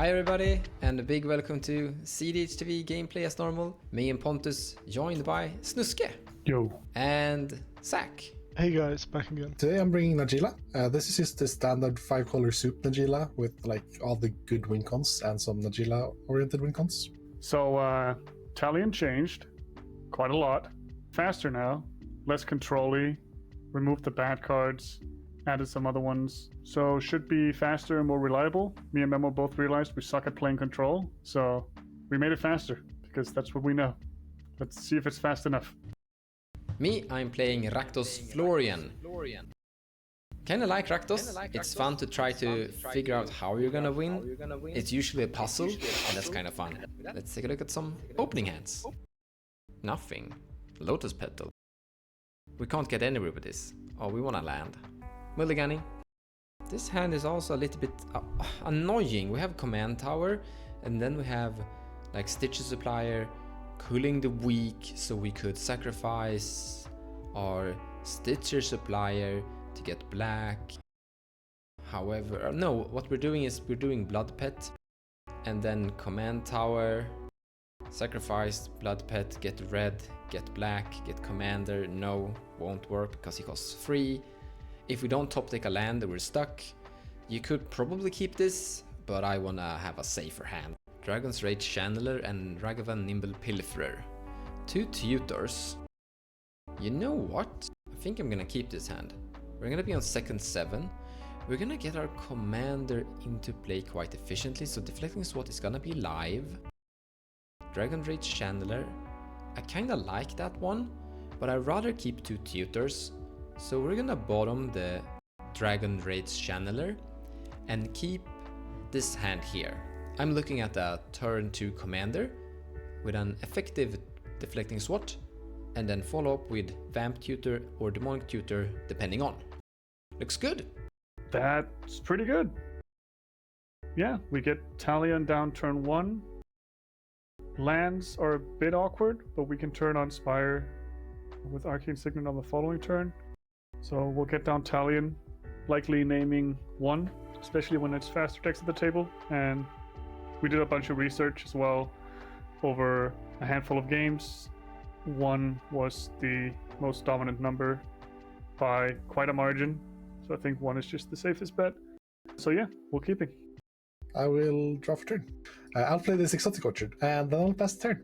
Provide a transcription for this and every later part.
Hi everybody, and a big welcome to cEDH TV gameplay as normal. Me and Pontus, joined by Snuske. Yo. And Zach. Hey guys, back again. Today I'm bringing Najeela. This is just the standard 5-color soup Najeela with like all the good win cons and some Najeela oriented win cons. So Talion changed quite a lot. Faster now, less control-y, removed the bad cards, added some other ones. So should be faster and more reliable. Me and Memo both realized we suck at playing control, so we made it faster because that's what we know. Let's see if it's fast enough. Me, I'm playing Raktos Florian. Kinda like Raktos. It's fun to try to figure out how you're gonna win. It's usually a puzzle, and that's kind of fun. Let's take a look at some opening hands. Nothing. Lotus Petal. We can't get anywhere with this. Oh, we wanna land. Mulliganing. This hand is also a little bit annoying. We have Command Tower, and then we have like Stitcher Supplier, Cooling the Weak, so we could sacrifice our Stitcher Supplier to get black. However, no, what we're doing is we're doing Blood Pet, and then Command Tower, sacrifice Blood Pet, get red, get black, get Commander. No, won't work because he costs 3. If we don't top deck a land, we're stuck. You could probably keep this, but I wanna have a safer hand. Dragon's Rage Channeler and Ragavan Nimble Pilferer. 2 tutors. You know what? I think I'm gonna keep this hand. We're gonna be on second 7. We're gonna get our commander into play quite efficiently, so Deflecting Swat is gonna be live. Dragon Rage Channeler. I kinda like that one, but I'd rather keep 2 tutors. So we're gonna bottom the Dragon Rage Channeler and keep this hand here. I'm looking at a turn 2 commander with an effective Deflecting Swat, and then follow up with Vamp Tutor or Demonic Tutor depending on. Looks good. That's pretty good. Yeah, we get Talion down turn 1. Lands are a bit awkward, but we can turn on Spire with Arcane Signet on the following turn. So we'll get down Talion, likely naming 1, especially when it's faster decks at the table. And we did a bunch of research as well over a handful of games. 1 was the most dominant number by quite a margin. So I think 1 is just the safest bet. So yeah, we'll keep it. I will draw for turn. I'll play this Exotic Orchard and then I'll pass the turn.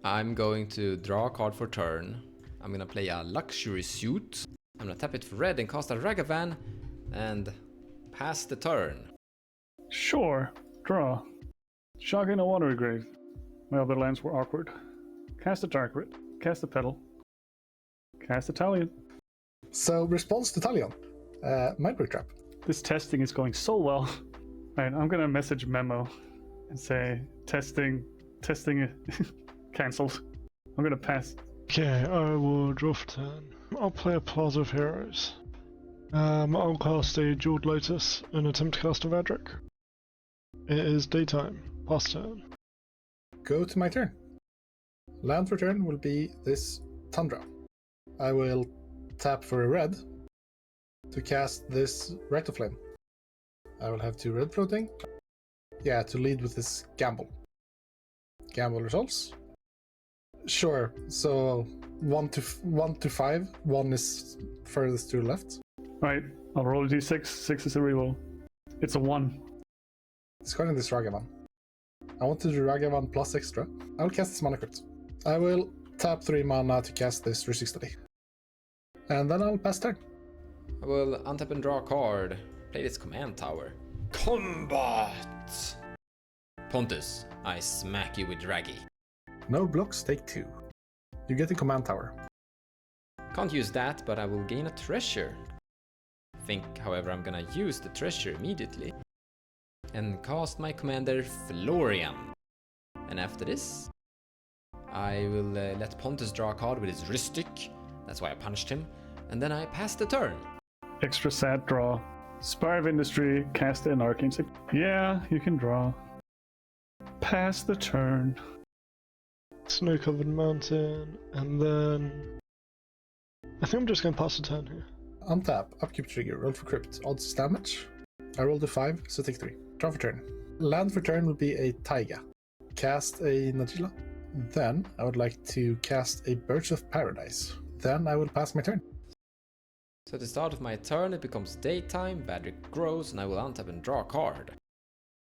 I'm going to draw a card for turn. I'm gonna play a Luxury Suit. I'm gonna tap it for red and cast a Ragavan and pass the turn. Sure, draw. Shocking a Watery Grave. My other lands were awkward. Cast a Dark Rit, cast a Petal, cast a Talion. So response to Talion. Mindbreak Trap. This testing is going so well. Alright, I'm gonna message Memo and say testing cancelled. I'm gonna pass. Okay, I will draw for turn. I'll play a Plaza of Heroes. I'll cast a Jeweled Lotus and attempt to cast a Vadrik. It is daytime. Pass turn. Go to my turn. Land for turn will be this Tundra. I will tap for a red to cast this Rite of Flame. I will have 2 red floating. Yeah, to lead with this Gamble. Gamble resolves. Sure, so 1 to 5. 1 is furthest to the left. Right, I'll roll a d6. 6 is a reroll. It's a 1. Discarding this Ragavan. I want to do Ragavan plus extra. I will cast this Mana Crypt. I will tap 3 mana to cast this Resistally. And then I'll pass turn. I will untap and draw a card. Play this Command Tower. Combat! Pontus, I smack you with Draggy. No blocks, take 2. You get the Command Tower. Can't use that, but I will gain a treasure. Think, however, I'm gonna use the treasure immediately. And cast my commander Florian. And after this, I will let Pontus draw a card with his Rhystic. That's why I punched him. And then I pass the turn. Extra sad draw. Spire of Industry, cast an Arcane Signet. Yeah, you can draw. Pass the turn. Snow-covered mountain, and then I think I'm just going to pass the turn here. Untap, upkeep trigger, roll for crypt, odds damage. I rolled a 5, so take 3. Draw for turn. Land for turn will be a taiga. Cast a Najeela. Then I would like to cast a Birch of Paradise. Then I will pass my turn. So at the start of my turn it becomes daytime, Vadrik grows, and I will untap and draw a card.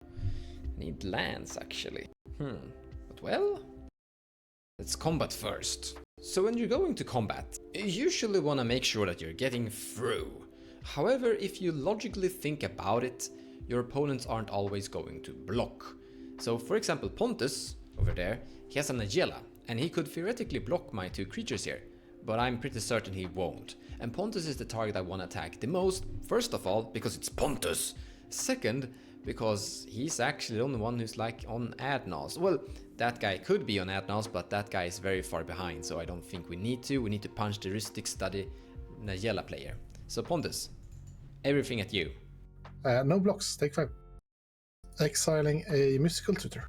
I need lands actually. But well, let's combat first. So when you're going to combat, you usually want to make sure that you're getting through. However, if you logically think about it, your opponents aren't always going to block. So for example, Pontus, over there, he has a Najeela, and he could theoretically block my 2 creatures here, but I'm pretty certain he won't. And Pontus is the target I want to attack the most, first of all, because it's Pontus. Second, because he's actually the only one who's like on Adnos. Well, that guy could be on Adnos, but that guy is very far behind, so I don't think we need to. We need to punch the heuristic study Najeela player. So Pontus, everything at you. No blocks, take 5. Exiling a mystical tutor.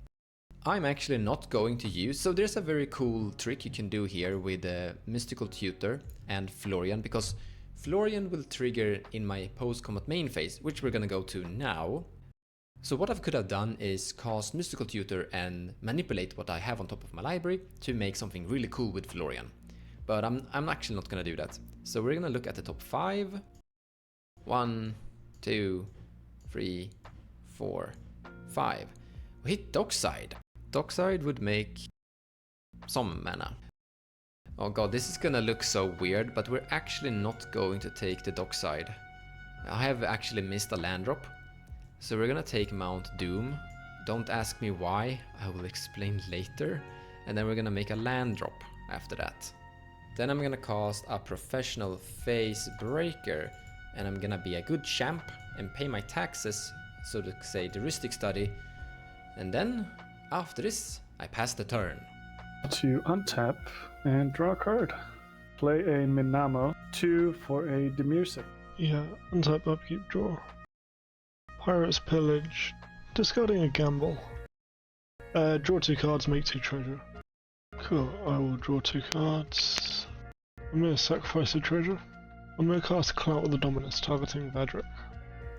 I'm actually not going to use, so there's a very cool trick you can do here with Mystical Tutor and Florian, because Florian will trigger in my post-combat main phase, which we're gonna go to now. So what I could have done is cast Mystical Tutor and manipulate what I have on top of my library to make something really cool with Florian. But I'm actually not gonna do that. So we're gonna look at the top 5. 1, 2, 3, 4, 5. We hit Dockside. Dockside would make some mana. Oh god, this is gonna look so weird, but we're actually not going to take the Dockside. I have actually missed a land drop. So we're gonna take Mount Doom. Don't ask me why, I will explain later. And then we're gonna make a land drop after that. Then I'm gonna cast a Professional Phase Breaker, and I'm gonna be a good champ and pay my taxes, so to say the heuristic study. And then, after this, I pass the turn. To untap and draw a card. Play a Minamo, 2 for a Demirsic. Yeah, untap, upkeep, draw. Pirate's Pillage. Discarding a gamble. Draw 2 cards, make 2 treasure. Cool, I will draw 2 cards. I'm going to sacrifice a treasure. I'm going to cast Clout of the Dominus, targeting Vadrik.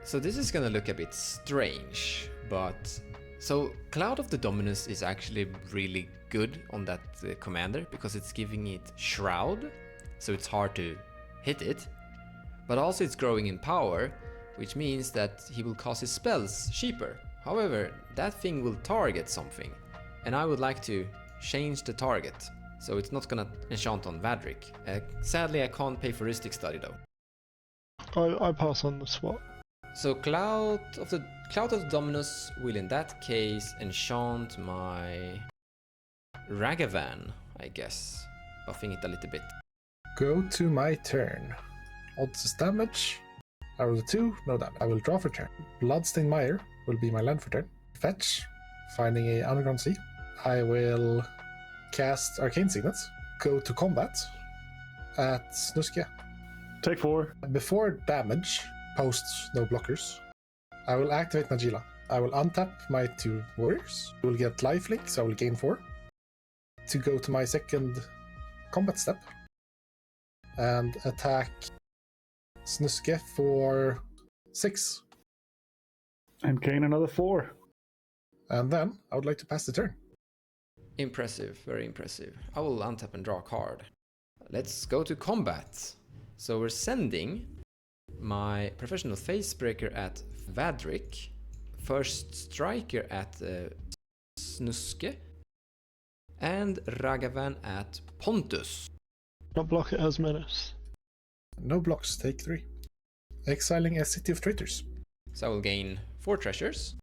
So this is gonna look a bit strange, but... So Cloud of the Dominus is actually really good on that commander, because it's giving it Shroud, so it's hard to hit it. But also it's growing in power, which means that he will cast his spells cheaper. However, that thing will target something, and I would like to change the target, so it's not gonna enchant on Vadrik. Sadly, I can't pay for heuristic study though. I pass on the swap. So Cloud of the Dominus will in that case enchant my Ragavan, I guess, buffing it a little bit. Go to my turn. Odds is damage. I roll a 2, no damage. I will draw for turn. Bloodstained Mire will be my land for turn. Fetch, finding a Underground Sea. I will cast Arcane Signets. Go to combat at Snuske. Take 4. Before damage, posts no blockers, I will activate Najeela. I will untap my 2 warriors. I will get lifelink, so I will gain 4. To go to my second combat step and attack Snuske for 6. And gain another 4. And then I would like to pass the turn. Impressive, very impressive. I will untap and draw a card. Let's go to combat. So we're sending my Professional Facebreaker at Vadrik, First Striker at Snuske, and Ragavan at Pontus. Not block it as menace. No blocks, take 3. Exiling a City of Traitors. So I will gain 4 treasures.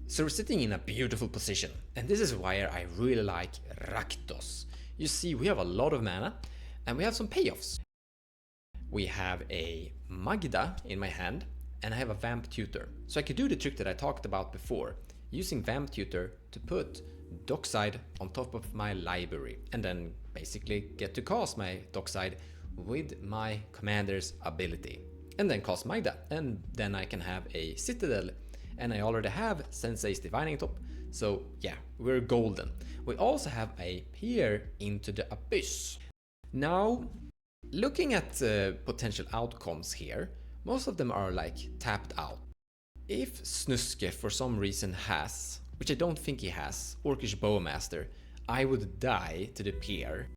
So we're sitting in a beautiful position, and this is why I really like Raktos. You see, we have a lot of mana, and we have some payoffs. We have a Magda in my hand, and I have a Vamp Tutor. So I could do the trick that I talked about before, using Vamp Tutor to put Dockside on top of my library, and then basically get to cast my Dockside with my commander's ability. And then cast Magda, and then I can have a Citadel, and I already have Sensei's Divining Top, so yeah, we're golden. We also have a Peer into the Abyss. Now, looking at potential outcomes here, most of them are like tapped out. If Snuske for some reason has, which I don't think he has, Orcish Bowmaster, I would die to the pier.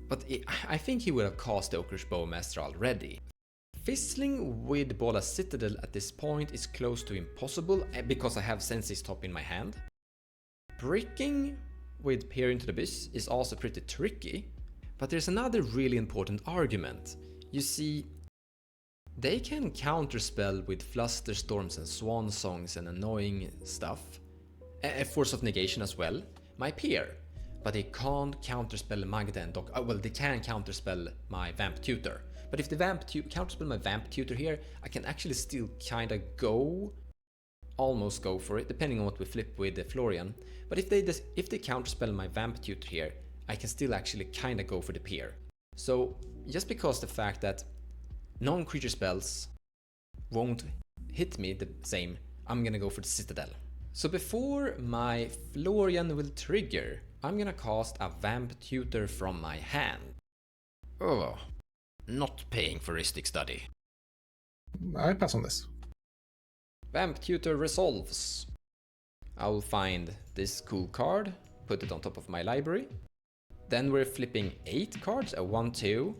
But I think he would have cast the Orcish Bowmaster already. Fizzling with Bola Citadel at this point is close to impossible because I have Sensei's Top in my hand. Bricking with Peer into the Abyss is also pretty tricky, but there's another really important argument. You see, they can counterspell with Flusterstorms and Swan Songs and annoying stuff, a Force of Negation as well, my Peer, but they can't counterspell Magda and Doc. Well, they can counterspell my Vamp Tutor, but if the counterspell my Vamp Tutor here, I can actually still kinda almost go for it, depending on what we flip with the Florian. But if they counterspell my Vamp Tutor here, I can still actually kinda go for the Pier. So just because the fact that non-creature spells won't hit me the same, I'm gonna go for the Citadel. So before my Florian will trigger, I'm gonna cast a Vamp Tutor from my hand. Oh, not paying for Rhystic Study. I pass on this. Vamp Tutor resolves. I'll find this cool card, put it on top of my library. Then we're flipping 8 cards, 1, 2,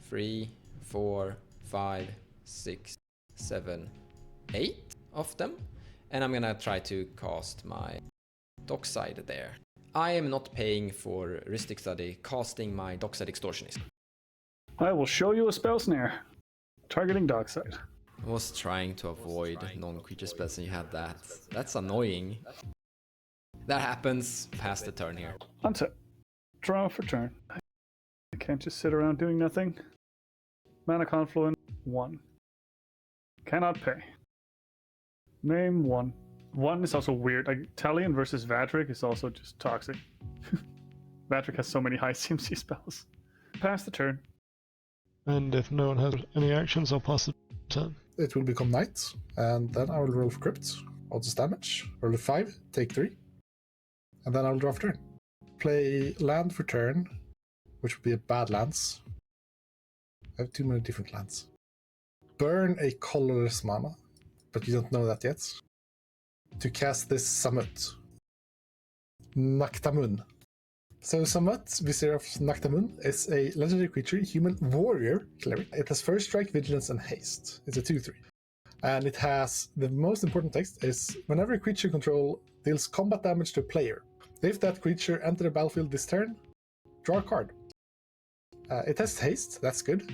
3, 4, 5, 6, 7, 8 of them. And I'm gonna try to cast my Dockside there. I am not paying for Rhystic Study, casting my Dockside Extortionist. I will show you a spell snare. Targeting Dockside. I was trying to avoid non-creature spells and you had that. That's annoying. That happens past the turn here. Untap. Draw for turn. I can't just sit around doing nothing. Mana Confluence 1. Cannot pay. Name 1. 1 is also weird. Like Talion versus Vadrik is also just toxic. Vadrik has so many high CMC spells. Pass the turn. And if no one has any actions, I'll pass the turn. It will become Knight, and then I will roll for crypt. Odds damage. Roll a 5, take 3. And then I will draw for turn. Play land for turn, which would be a bad lands. I have too many different lands. Burn a colorless mana, but you don't know that yet. To cast this Summit. Naktamun. So Summit, Vizier of Naktamun, is a legendary creature, human warrior cleric. It has first strike, vigilance, and haste. It's a 2/3. And it has, the most important text is, whenever a creature control deals combat damage to a player, if that creature enters the battlefield this turn, draw a card. It has haste, that's good.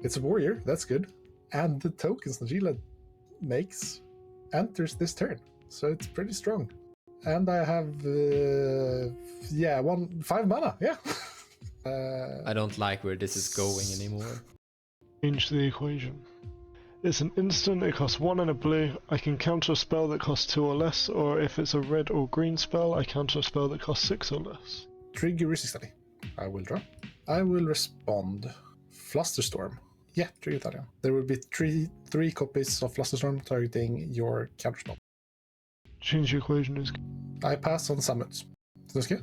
It's a warrior, that's good. And the tokens Najeela makes enters this turn. So it's pretty strong. And I have, 5 mana, yeah. I don't like where this is going anymore. Change the equation. It's an instant, it costs 1 and a blue. I can counter a spell that costs 2 or less, or if it's a red or green spell, I counter a spell that costs 6 or less. Trigger Rhystic Study. I will draw. I will respond. Flusterstorm. Yeah, trigger Talion. There will be three copies of Flusterstorm targeting your counterspell. Change the equation is... I pass on Summit. Snuske?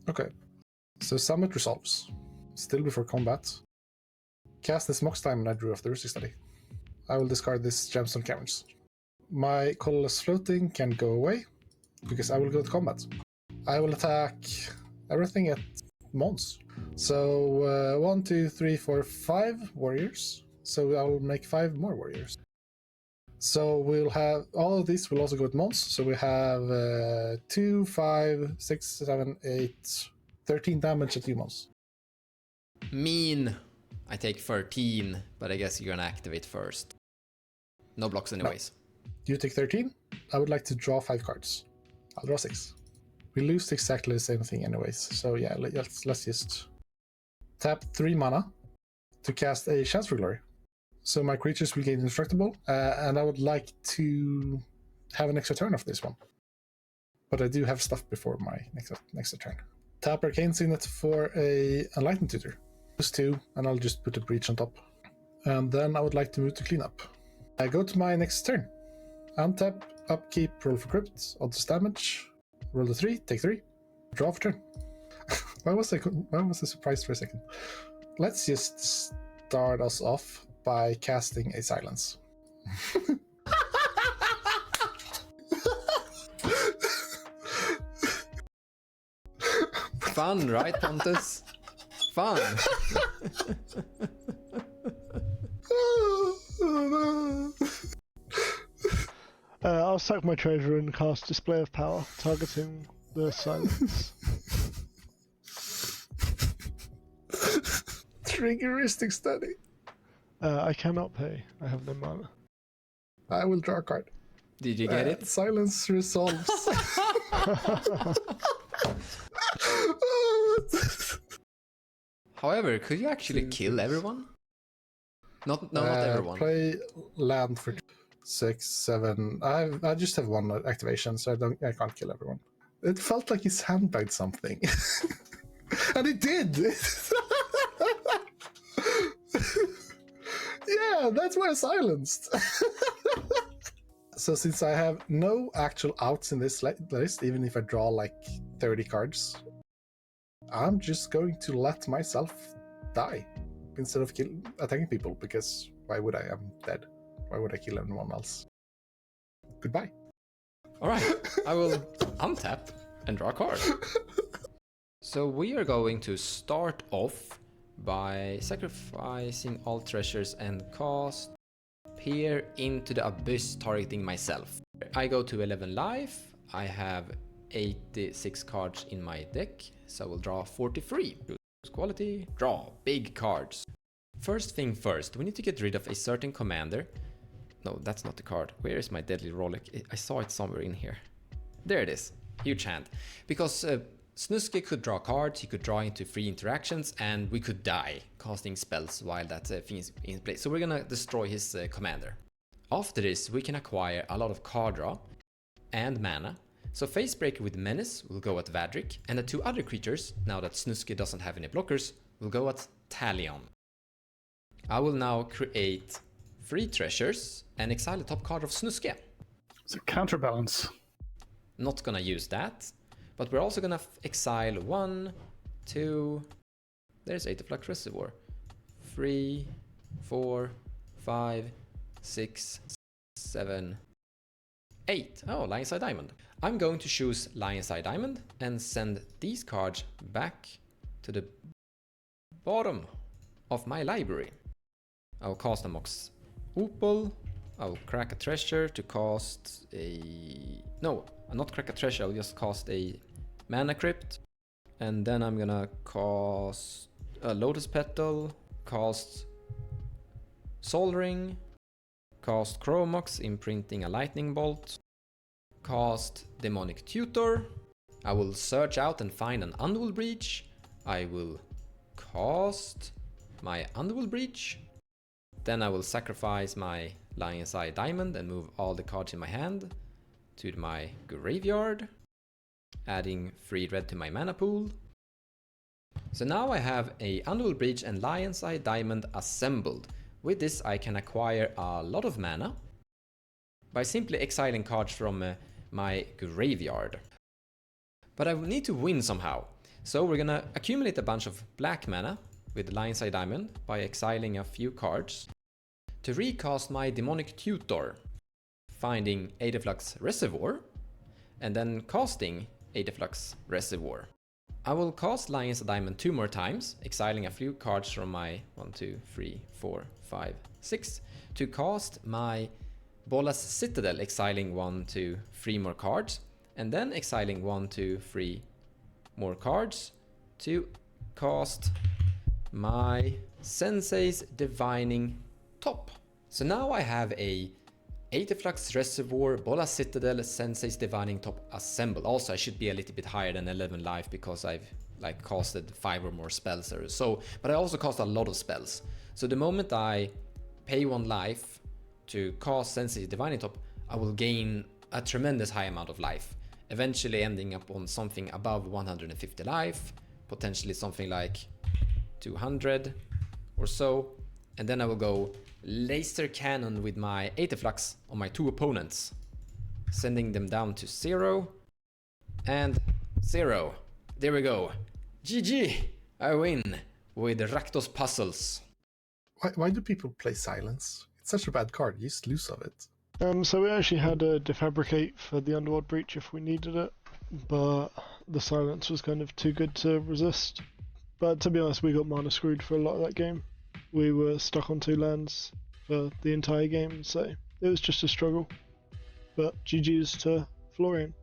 Okay. So Summit resolves. Still before combat. Cast this Mox Diamond I drew off the Rhystic Study. I will discard this Gemstone Caverns. My colorless floating can go away, because I will go to combat. I will attack everything at Mons. So 1, 2, 3, 4, 5 warriors. So I will make 5 more warriors. So we'll have, all of these will also go at Mons. So we have 2, 5, 6, 7, 8, 13 damage at you, Mons. Mean. I take 13, but I guess you're gonna activate first. No blocks anyways. No. You take 13. I would like to draw 5 cards. I'll draw 6. We lose exactly the same thing anyways. So yeah, let's just tap 3 mana to cast a Chance for Glory. So my creatures will gain indestructible, and I would like to have an extra turn of this one. But I do have stuff before my next turn. Tap Arcane Signet for a Enlightened Tutor. Just 2, and I'll just put a breach on top. And then I would like to move to cleanup. I go to my next turn. Untap, upkeep, roll for crypt, odds damage. Roll the 3, take 3. Draw for turn. Why was I surprised for a second? Let's just start us off by casting a Silence. Fun, right, Pontus? Fun. I'll sack my treasure and cast Display of Power, targeting the silence. Triggeristic study. I cannot pay. I have no mana. I will draw a card. Did you get it? Silence resolves. However, could you actually kill everyone? Not everyone. Play land for 6, 7. I just have one activation, so I can't kill everyone. It felt like he sandbagged something, and it did. Yeah, that's why I silenced. So since I have no actual outs in this list, even if I draw like 30 cards, I'm just going to let myself die instead of attacking people, because why would I? I'm dead. Why would I kill anyone else? Goodbye. Alright, I will untap and draw a card. So we are going to start off by sacrificing all treasures and cast Peer into the Abyss, targeting myself. I go to 11 life. I have 86 cards in my deck, so I will draw 43. Choose quality, draw big cards. First thing first, we need to get rid of a certain commander. No, that's not the card. Where is my Deadly Rollick? I saw it somewhere in here. There it is. Huge hand. Because Snuske could draw cards, he could draw into free interactions, and we could die casting spells while that thing is in place. So we're gonna destroy his commander. After this, we can acquire a lot of card draw and mana. So Facebreaker with Menace will go at Vadrik, and the two other creatures, now that Snuske doesn't have any blockers, will go at Talion. I will now create 3 treasures and exile the top card of Snuske. It's a counterbalance. Not gonna use that. But we're also gonna exile 1, 2, there's Aetherflux Reservoir, 3, 4, 5, 6, 7, 8. Oh, Lion's Eye Diamond. I'm going to choose Lion's Eye Diamond and send these cards back to the bottom of my library. I'll cast a Mox Opal. I'll crack a treasure to cast a... No, I'll not crack a treasure, I'll just cast a Mana Crypt. And then I'm gonna cast a Lotus Petal, cast Sol Ring, cast Chromox, imprinting a Lightning Bolt, cast Demonic Tutor. I will search out and find an Underworld Breach. I will cast my Underworld Breach. Then I will sacrifice my Lion's Eye Diamond and move all the cards in my hand to my graveyard, adding 3 red to my mana pool. So now I have a Underworld Breach and Lion's Eye Diamond assembled. With this I can acquire a lot of mana by simply exiling cards from my graveyard. But I need to win somehow. So we're gonna accumulate a bunch of black mana with Lion's Eye Diamond by exiling a few cards to recast my Demonic Tutor, finding Aetherflux Reservoir and then casting Aetherflux Reservoir. I will cast Lion's Eye Diamond 2 more times, exiling a few cards from my 1, 2, 3, 4, 5, 6 to cast my Bolas Citadel, exiling 1, 2, 3 more cards, and then exiling 1, 2, 3 more cards to cast my Sensei's Divining Top. So now I have a Aetherflux Reservoir, Bolas Citadel, Sensei's Divining Top assembled. Also, I should be a little bit higher than 11 life because I've like casted 5 or more spells or so. But I also cast a lot of spells. So the moment I pay 1 life to cast Sensei's Divining Top, I will gain a tremendous high amount of life, eventually ending up on something above 150 life, potentially something like 200 or so. And then I will go Laser Cannon with my Aetherflux on my 2 opponents, sending them down to 0 and 0. There we go. GG! I win with Raktos Puzzles. Why do people play Silence? It's such a bad card. You just lose of it. So we actually had a Defabricate for the Underworld Breach if we needed it, but the silence was kind of too good to resist. But to be honest, we got mana screwed for a lot of that game. We were stuck on 2 lands for the entire game, so it was just a struggle. But GG's to Florian.